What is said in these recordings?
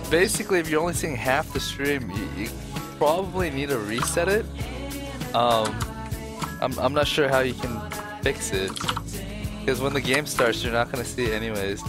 basically, if you're only seeing half the stream, you probably need to reset it. Um, I'm not sure how you can fix it, because when the game starts, you're not gonna see it anyways.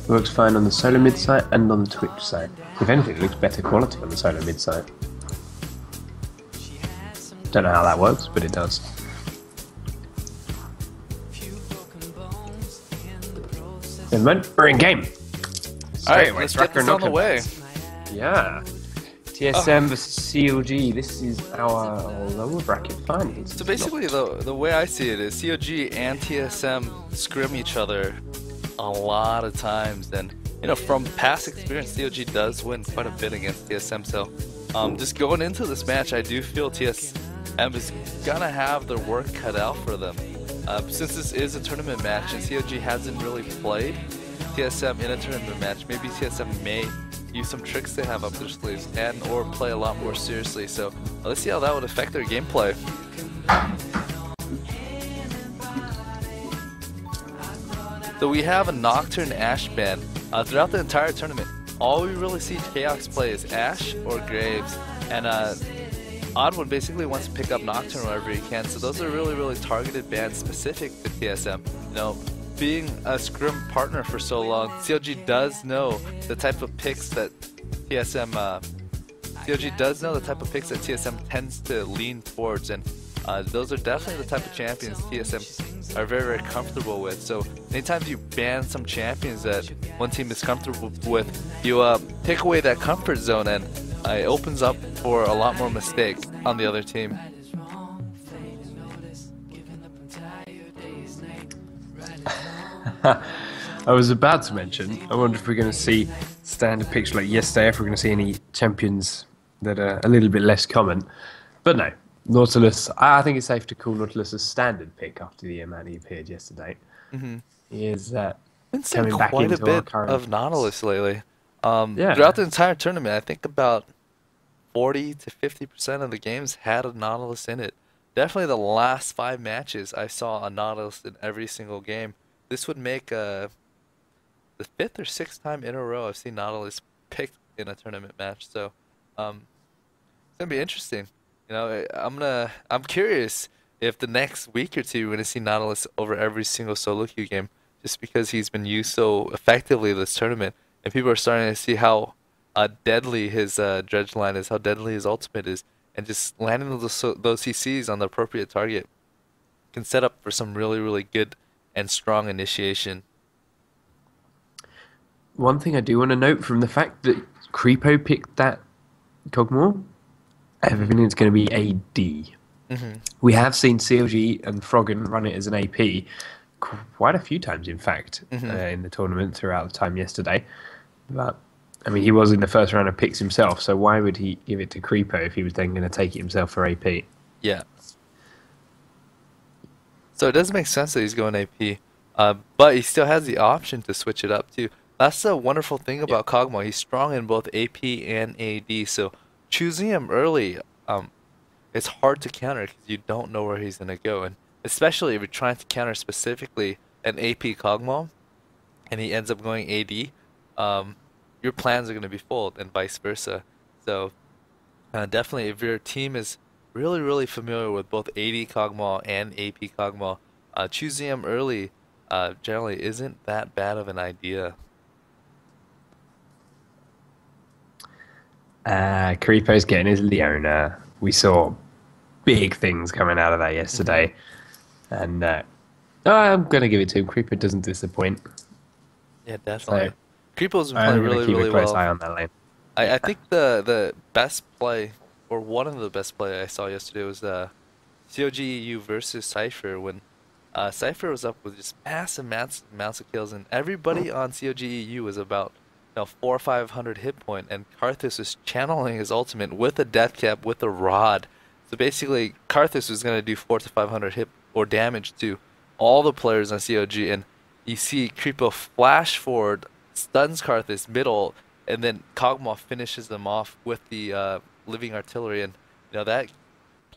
Works fine on the solo mid site and on the Twitch site. If anything, it looks better quality on the solo mid site. Don't know how that works, but it does. Never mind, we're in game. Alright, let's get this on the way. Yeah. TSM versus CLG. This is our lower bracket finals. So basically, the way I see it is CLG and TSM scrim each other a lot of times, and you know, from past experience, CLG does win quite a bit against TSM. So just going into this match, I do feel TSM is gonna have their work cut out for them. Since this is a tournament match and CLG hasn't really played TSM in a tournament match, maybe TSM may use some tricks they have up their sleeves and or play a lot more seriously. So let's see how that would affect their gameplay. So we have a Nocturne Ashe ban. Throughout the entire tournament, all we really see Chaos play is Ashe or Graves, and Odd One basically wants to pick up Nocturne wherever he can. So those are really targeted bans specific to TSM. You know, being a scrim partner for so long, CLG does know the type of picks that TSM tends to lean towards, and those are definitely the type of champions TSM are very comfortable with. So anytime you ban some champions that one team is comfortable with, you take away that comfort zone, and it opens up for a lot more mistake on the other team. I was about to mention, I wonder if we're going to see standard picks like yesterday, if we're going to see any champions that are a little bit less common. But no, Nautilus, I think it's safe to call Nautilus a standard pick after the amount he appeared yesterday. He is coming back quite into a bit our current of Nautilus lately. Yeah. Throughout the entire tournament, I think about 40 to 50% of the games had a Nautilus in it. Definitely the last 5 matches, I saw a Nautilus in every single game. This would make the 5th or 6th time in a row I've seen Nautilus picked in a tournament match. So it's gonna be interesting. You know, I'm curious if the next week or two we're gonna see Nautilus over every single solo queue game, just because he's been used so effectively this tournament, and people are starting to see how deadly his dredge line is, how deadly his ultimate is, and just landing those CCs on the appropriate target can set up for some really good and strong initiation. One thing I do want to note from the fact that Creepo picked that Cogmore, everything is going to be AD. We have seen CLG and Froggen run it as an AP quite a few times, in fact, in the tournament throughout the time yesterday. But I mean, he was in the first round of picks himself, so why would he give it to Creepo if he was then going to take it himself for AP? Yeah. So it does make sense that he's going AP, but he still has the option to switch it up too. That's the wonderful thing about Kog'Maw. He's strong in both AP and AD, so choosing him early, it's hard to counter because you don't know where he's going to go. And especially if you're trying to counter specifically an AP Kog'Maw and he ends up going AD, your plans are going to be full, and vice versa. So definitely, if your team is really familiar with both AD Kog'Maw and AP Kog'Maw, choosing him early generally isn't that bad of an idea. Creepo's getting his Leona. We saw big things coming out of that yesterday. And I'm going to give it to him. Creepo doesn't disappoint. Yeah, definitely. So, Creepo's been playing really keep a close well. eye on that lane. I think the best play, or one of the best play I saw yesterday, was CLG.eu versus Cypher, when Cypher was up with just massive amounts of kills, and everybody on CLG.eu was about 400 or 500 hit point, and Karthus was channeling his ultimate with a death cap with a rod. So basically, Karthus was going to do 400 to 500 hit or damage to all the players on CLG, and you see Creepo flash forward, stuns Karthus middle, and then Kog'Maw finishes them off with the living artillery, and that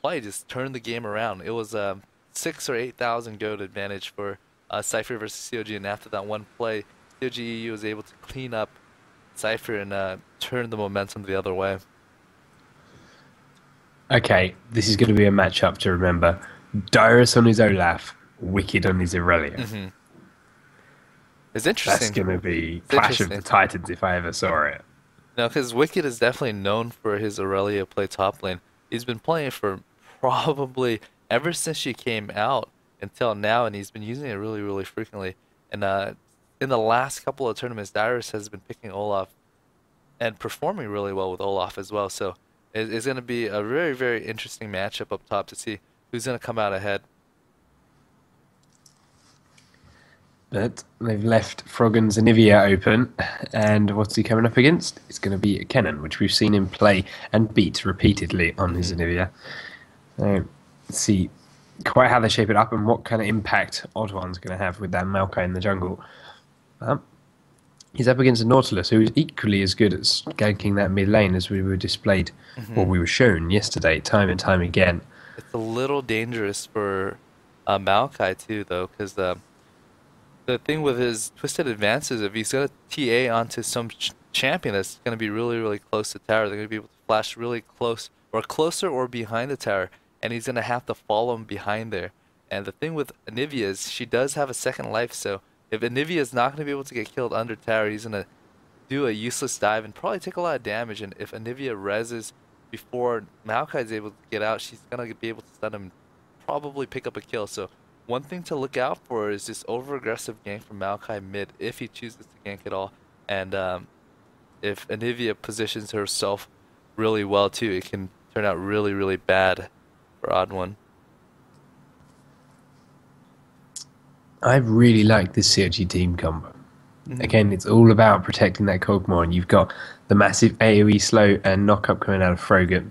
play just turned the game around. It was a 6 or 8 thousand gold advantage for Cypher versus CLG, and after that one play, CLG.eu was able to clean up Cypher and turn the momentum the other way. Okay, this is going to be a matchup to remember. Dyrus on his Olaf, Wicked on his Irelia. hmm It's That's interesting. going to be It's Clash of the interesting. Titans if I ever saw it. No, because Wicked is definitely known for his Aurelia play top lane. He's been playing for probably ever since she came out until now, and he's been using it really, really frequently. And in the last couple of tournaments, Dyrus has been picking Olaf and performing really well with Olaf as well. So it's going to be a very, very interesting matchup up top to see who's going to come out ahead. But they've left Froggen's Anivia open, and what's he coming up against? It's going to be Kennen, which we've seen him play and beat repeatedly on his hmm Anivia. So, let's see quite how they shape it up and what kind of impact Odd One's going to have with that Maokai in the jungle. Um, he's up against a Nautilus, who is equally as good at ganking that mid lane as we were displayed, or hmm we were shown yesterday, time and time again. It's a little dangerous for Maokai too, though, because the thing with his twisted advances, if he's gonna TA onto some champion that's gonna be really, really close to tower, they're gonna be able to flash really close or closer or behind the tower, and he's gonna have to follow him behind there. And the thing with Anivia is she does have a second life, so if Anivia is not gonna be able to get killed under tower, he's gonna do a useless dive and probably take a lot of damage. And if Anivia reses before Maokai is able to get out, she's gonna be able to stun him, probably pick up a kill. So one thing to look out for is this over aggressive gank from Maokai mid if he chooses to gank at all. And if Anivia positions herself really well too, it can turn out really, really bad for Odd One. I really like this CLG team combo. hmm Again, it's all about protecting that Kog'Maw, and you've got the massive AoE slow and knock up coming out of Frogan.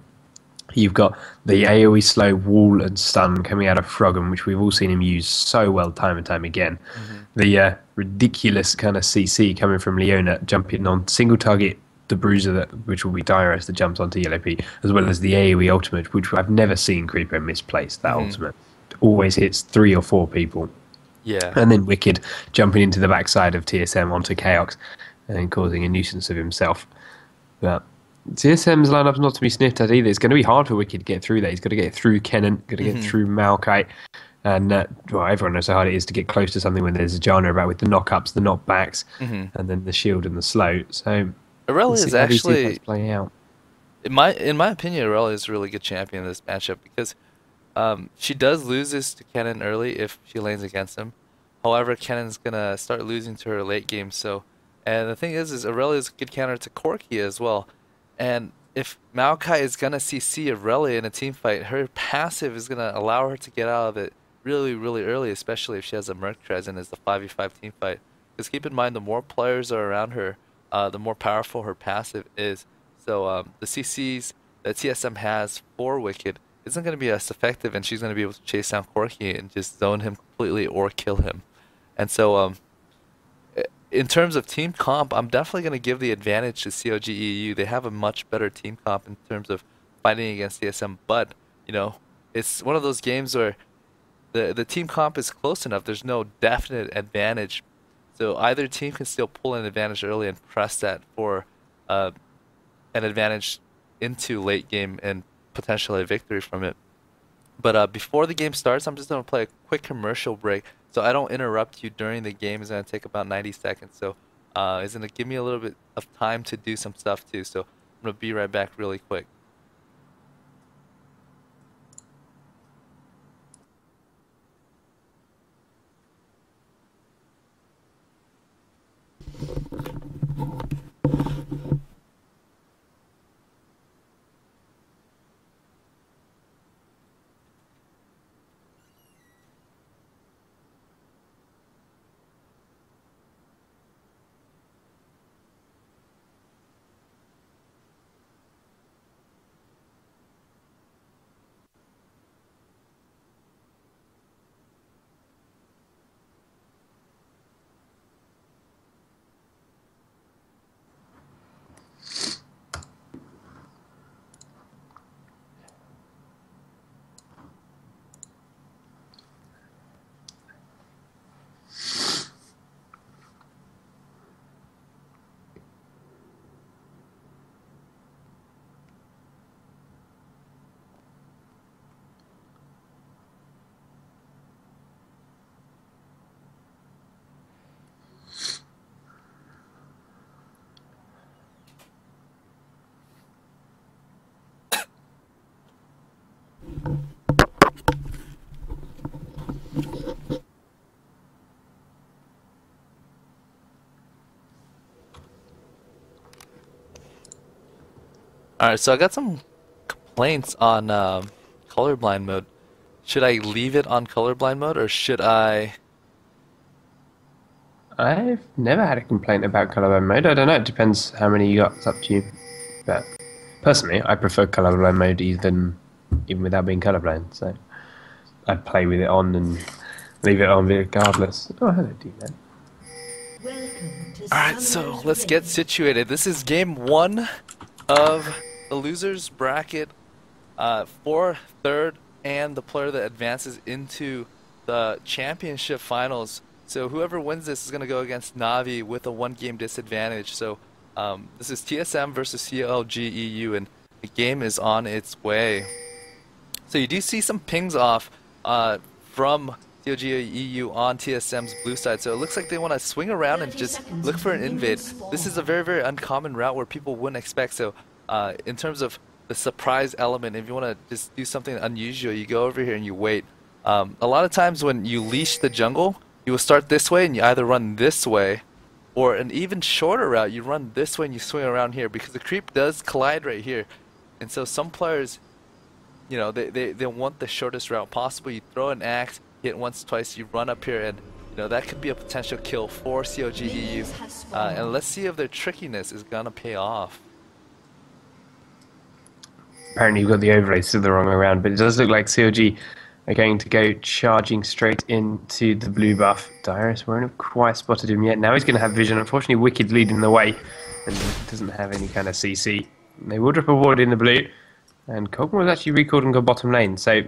You've got the AoE slow wall and stun coming out of Froggen, which we've all seen him use so well time and time again. hmm The ridiculous kind of CC coming from Leona, jumping on single target the bruiser, which will be Dyrus that jumps onto Yellow P, as well as the AoE ultimate, which I've never seen Creeper misplace. That hmm ultimate always hits 3 or 4 people. Yeah. And then Wicked jumping into the backside of TSM onto Chaos and causing a nuisance of himself. But TSM's lineup's not to be sniffed at either. It's going to be hard for Wicked to get through there. He's got to get through Kennen, got to get hmm through Maokai. And well, everyone knows how hard it is to get close to something when there's a Janna about with the knock-ups, the knockbacks, hmm and then the shield and the slow. So let's Aurelia see is how these two fights actually, play out. in my opinion, Aurelia is a really good champion in this matchup because she does lose this to Kennen early if she lanes against him. However, Kennen's gonna start losing to her late game. So, and the thing is Aurelia's a good counter to Corki as well. And if Maokai is gonna CC Aurelia in a team fight, her passive is gonna allow her to get out of it really, really early, especially if she has a Merc present as the 5v5 team fight. Because keep in mind, the more players are around her, the more powerful her passive is. So the CCs that TSM has for Wicked isn't going to be as effective, and she's going to be able to chase down Corki and just zone him completely or kill him. And so, in terms of team comp, I'm definitely going to give the advantage to CLG.eu. They have a much better team comp in terms of fighting against TSM, but it's one of those games where the team comp is close enough. There's no definite advantage, so either team can still pull an advantage early and press that for uh, an advantage into late game and potentially a victory from it. But before the game starts, I'm just going to play a quick commercial break so I don't interrupt you during the game. It's going to take about 90 seconds. So it's going to give me a little bit of time to do some stuff too. So I'm going to be right back really quick. Alright, so I got some complaints on colorblind mode. Should I leave it on colorblind mode or should I? I've never had a complaint about colorblind mode. I don't know. It depends how many you got. It's up to you. But personally, I prefer colorblind mode even without being colorblind. So I'd play with it on and leave it on regardless. Oh, hello, D-Man. Alright, so let's get situated. This is game one of the losers bracket for third and the player that advances into the championship finals. So whoever wins this is going to go against Navi with a 1-game disadvantage. So this is TSM versus CLG.eu, and the game is on its way. So you do see some pings off from CLG.eu on TSM's blue side. So it looks like they want to swing around and just look for an invade. This is a very, very uncommon route where people wouldn't expect. So in terms of the surprise element, if you want to just do something unusual, you go over here and you wait. A lot of times when you leash the jungle, you will start this way and you either run this way, or an even shorter route, you run this way and you swing around here, because the creep does collide right here. And so some players, you know, they want the shortest route possible. You throw an axe, hit once, twice, you run up here, and you know that could be a potential kill for CLG.eu. And let's see if their trickiness is gonna pay off. Apparently you've got the overlay still the wrong way around, but it does look like CLG are going to go charging straight into the blue buff. Dyrus won't have quite spotted him yet. Now he's going to have vision. Unfortunately, Wicked leading the way, and doesn't have any kind of CC. They will drop a ward in the blue, and Cogmore was actually recalled and got bottom lane. So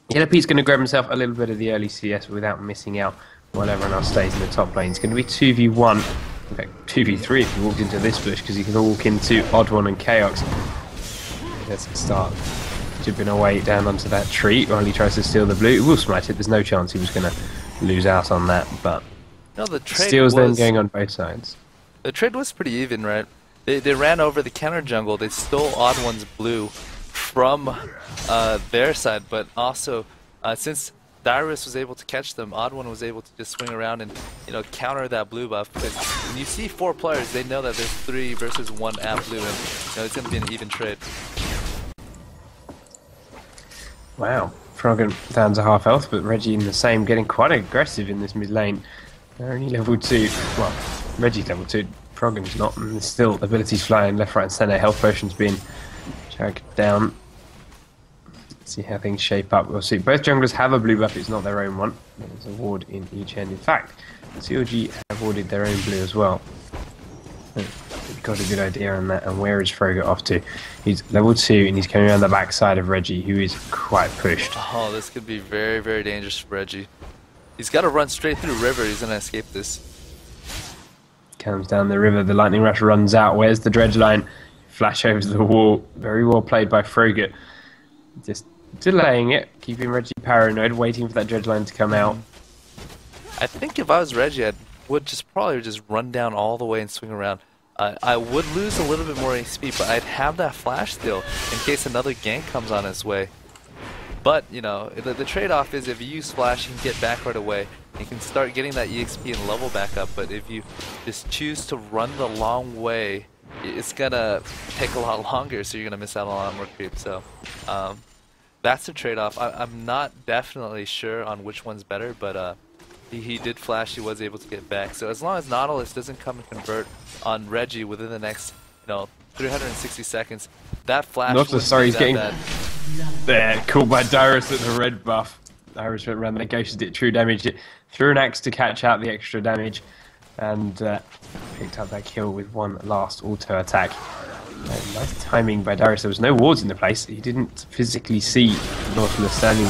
Yellow Pete's going to grab himself a little bit of the early CS without missing out while everyone else stays in the top lane. It's going to be 2v1, in fact 2v3 if he walked into this bush, because he can walk into Odd One and Chaos. Let's start chipping away down onto that tree while he tries to steal the blue. He will smite it. There's no chance he was going to lose out on that, but no, the trade steals was, then going on both sides. The trade was pretty even, right? They ran over the counter jungle. They stole Odd One's blue from their side, but also since Dyrus was able to catch them, Odd One was able to just swing around and, you know, counter that blue buff. Because when you see 4 players, they know that there's 3 versus 1 at blue, and you know, it's going to be an even trade. Wow, Froggen down to half health, but Reggie in the same, getting quite aggressive in this mid lane. They're only level 2. Well, Reggie's level 2, Froggen's not, and there's still abilities flying left, right, and centre. Health potions being dragged down. Let's see how things shape up. We'll see. Both junglers have a blue buff, it's not their own one. There's a ward in each end. In fact, CLG have warded their own blue as well. Got a good idea on that. And where is Frogger off to? He's level 2 and he's coming around the back side of Reggie, who is quite pushed. Oh, this could be very, very dangerous for Reggie. He's got to run straight through river. He's going to escape this. Comes down the river. The lightning rush runs out. Where's the dredge line? Flash over the wall. Very well played by Frogger. Just delaying it, keeping Reggie paranoid, waiting for that dredge line to come out. I think if I was Reggie, I would probably just run down all the way and swing around. I would lose a little bit more HP, but I'd have that flash still in case another gank comes on his way. But, you know, the trade-off is if you use flash, you can get back right away. You can start getting that EXP and level back up, but if you just choose to run the long way, it's gonna take a lot longer, so you're gonna miss out on a lot more creep. So that's the trade-off. I'm not definitely sure on which one's better, but he did flash, he was able to get back. So as long as Nautilus doesn't come and convert on Reggie within the next, you know, 360 seconds, that flash Nautilus, sorry, he's getting bad. There, caught by Dyrus at the red buff. Dyrus went around, ghosted it, true damage it, threw an axe to catch out the extra damage, and picked up that kill with one last auto attack. Nice timing by Dyrus. There was no wards in the place. He didn't physically see Nautilus standing there.